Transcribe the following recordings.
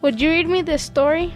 Would you read me this story?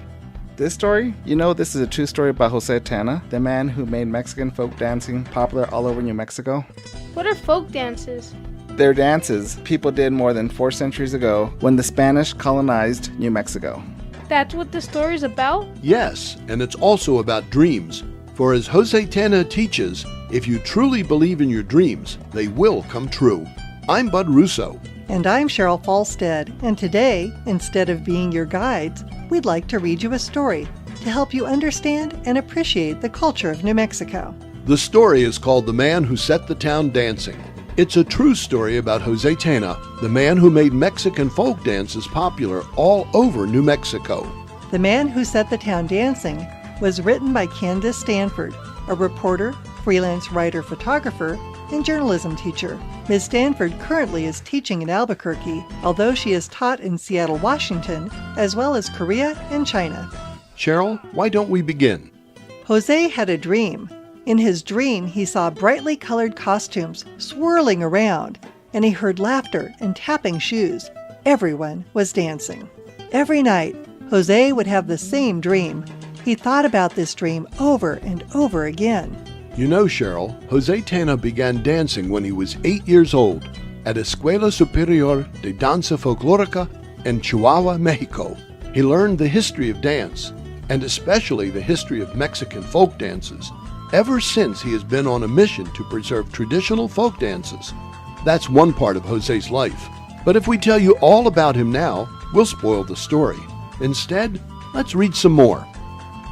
This story? This is a true story about Jose Tena, the man who made Mexican folk dancing popular all over New Mexico. What are folk dances? They're dances people did more than 4 centuries ago when the Spanish colonized New Mexico. That's what the story's about? Yes, and it's also about dreams. For as Jose Tena teaches, if you truly believe in your dreams, they will come true. I'm Bud Russo. And I'm Cheryl Falstead, and today, instead of being your guides, we'd like to read you a story to help you understand and appreciate the culture of New Mexico. The story is called The Man Who Set the Town Dancing. It's a true story about Jose Tena, the man who made Mexican folk dances popular all over New Mexico. The Man Who Set the Town Dancing was written by Candace Stanford, a reporter, freelance writer, photographer, and journalism teacher. Ms. Stanford currently is teaching in Albuquerque, although she has taught in Seattle, Washington, as well as Korea and China. Cheryl, why don't we begin? Jose had a dream. In his dream, he saw brightly colored costumes swirling around, and he heard laughter and tapping shoes. Everyone was dancing. Every night, Jose would have the same dream. He thought about this dream over and over again. You know, Cheryl, Jose Tena began dancing when he was 8 years old at Escuela Superior de Danza Folclórica in Chihuahua, Mexico. He learned the history of dance, and especially the history of Mexican folk dances. Ever since, he has been on a mission to preserve traditional folk dances. That's one part of Jose's life. But if we tell you all about him now, we'll spoil the story. Instead, let's read some more.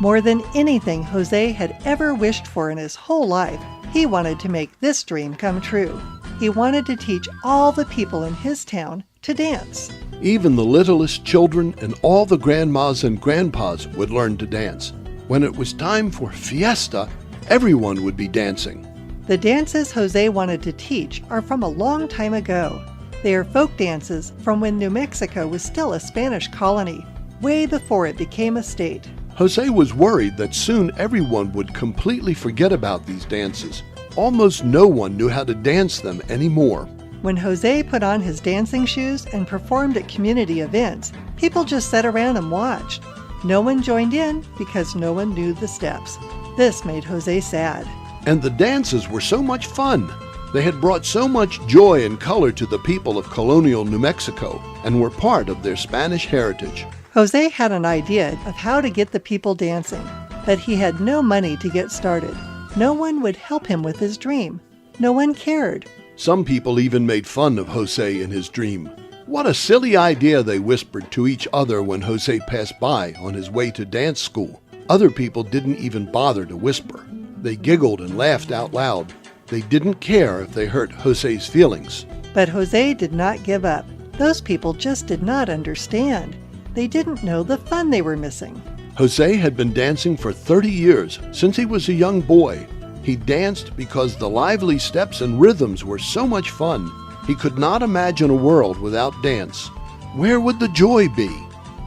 More than anything Jose had ever wished for in his whole life, he wanted to make this dream come true. He wanted to teach all the people in his town to dance. Even the littlest children and all the grandmas and grandpas would learn to dance. When it was time for fiesta, everyone would be dancing. The dances Jose wanted to teach are from a long time ago. They are folk dances from when New Mexico was still a Spanish colony, way before it became a state. Jose was worried that soon everyone would completely forget about these dances. Almost no one knew how to dance them anymore. When Jose put on his dancing shoes and performed at community events, people just sat around and watched. No one joined in because no one knew the steps. This made Jose sad. And the dances were so much fun. They had brought so much joy and color to the people of colonial New Mexico and were part of their Spanish heritage. Jose had an idea of how to get the people dancing, but he had no money to get started. No one would help him with his dream. No one cared. Some people even made fun of Jose in his dream. What a silly idea, they whispered to each other when Jose passed by on his way to dance school. Other people didn't even bother to whisper. They giggled and laughed out loud. They didn't care if they hurt Jose's feelings. But Jose did not give up. Those people just did not understand. They didn't know the fun they were missing. Jose had been dancing for 30 years, since he was a young boy. He danced because the lively steps and rhythms were so much fun. He could not imagine a world without dance. Where would the joy be?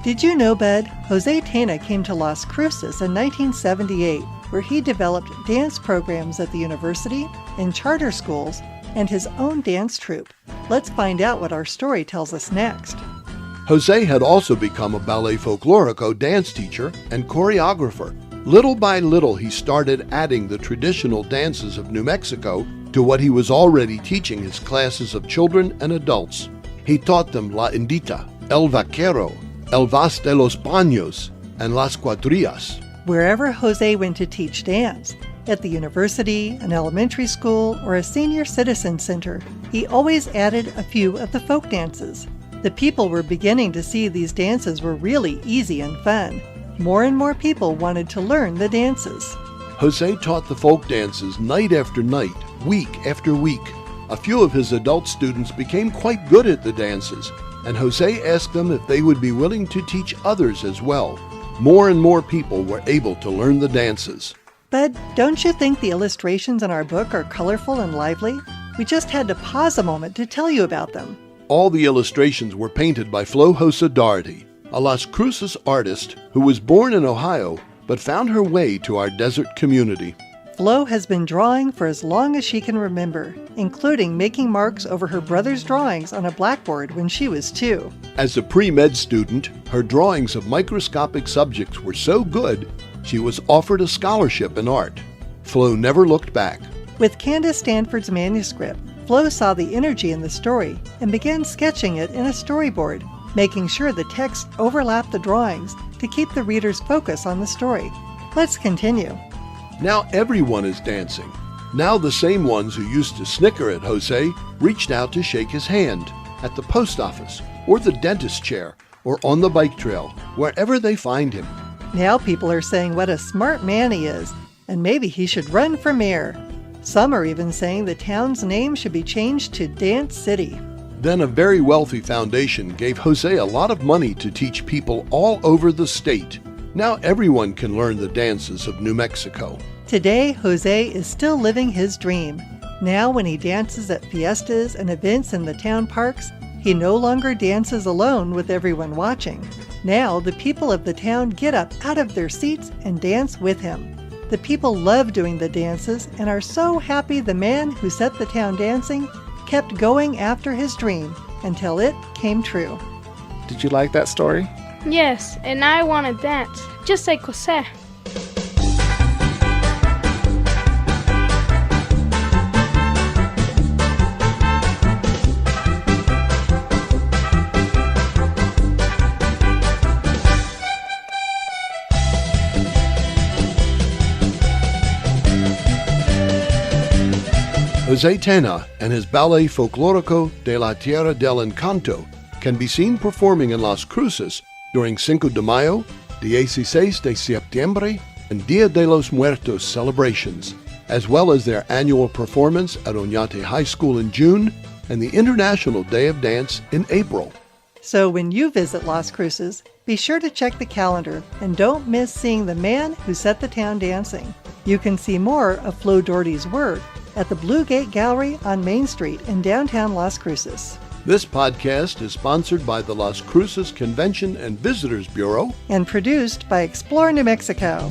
Did you know, Bud, Jose Tena came to Las Cruces in 1978, where he developed dance programs at the university, in charter schools, and his own dance troupe. Let's find out what our story tells us next. Jose had also become a ballet folklorico dance teacher and choreographer. Little by little, he started adding the traditional dances of New Mexico to what he was already teaching his classes of children and adults. He taught them La Indita, El Vaquero, El Vas de los Baños, and Las Cuadrillas. Wherever Jose went to teach dance, at the university, an elementary school, or a senior citizen center, he always added a few of the folk dances. The people were beginning to see these dances were really easy and fun. More and more people wanted to learn the dances. Jose taught the folk dances night after night, week after week. A few of his adult students became quite good at the dances, and Jose asked them if they would be willing to teach others as well. More and more people were able to learn the dances. But don't you think the illustrations in our book are colorful and lively? We just had to pause a moment to tell you about them. All the illustrations were painted by Flo Hosa Doherty, a Las Cruces artist who was born in Ohio but found her way to our desert community. Flo has been drawing for as long as she can remember, including making marks over her brother's drawings on a blackboard when she was 2. As a pre-med student, her drawings of microscopic subjects were so good, she was offered a scholarship in art. Flo never looked back. With Candace Stanford's manuscript, Flo saw the energy in the story and began sketching it in a storyboard, making sure the text overlapped the drawings to keep the reader's focus on the story. Let's continue. Now everyone is dancing. Now the same ones who used to snicker at Jose reached out to shake his hand at the post office or the dentist chair or on the bike trail, wherever they find him. Now people are saying what a smart man he is, and maybe he should run for mayor. Some are even saying the town's name should be changed to Dance City. Then a very wealthy foundation gave Jose a lot of money to teach people all over the state. Now everyone can learn the dances of New Mexico. Today, Jose is still living his dream. Now when he dances at fiestas and events in the town parks, he no longer dances alone with everyone watching. Now the people of the town get up out of their seats and dance with him. The people love doing the dances and are so happy the man who set the town dancing kept going after his dream until it came true. Did you like that story? Yes, and I want to dance, just like Jose. Jose Tena and his Ballet Folclórico de la Tierra del Encanto can be seen performing in Las Cruces during Cinco de Mayo, 16 de Septiembre, and Dia de los Muertos celebrations, as well as their annual performance at Oñate High School in June and the International Day of Dance in April. So when you visit Las Cruces, be sure to check the calendar and don't miss seeing the man who set the town dancing. You can see more of Flo Doherty's work at the Blue Gate Gallery on Main Street in downtown Las Cruces. This podcast is sponsored by the Las Cruces Convention and Visitors Bureau And produced by Explore New Mexico.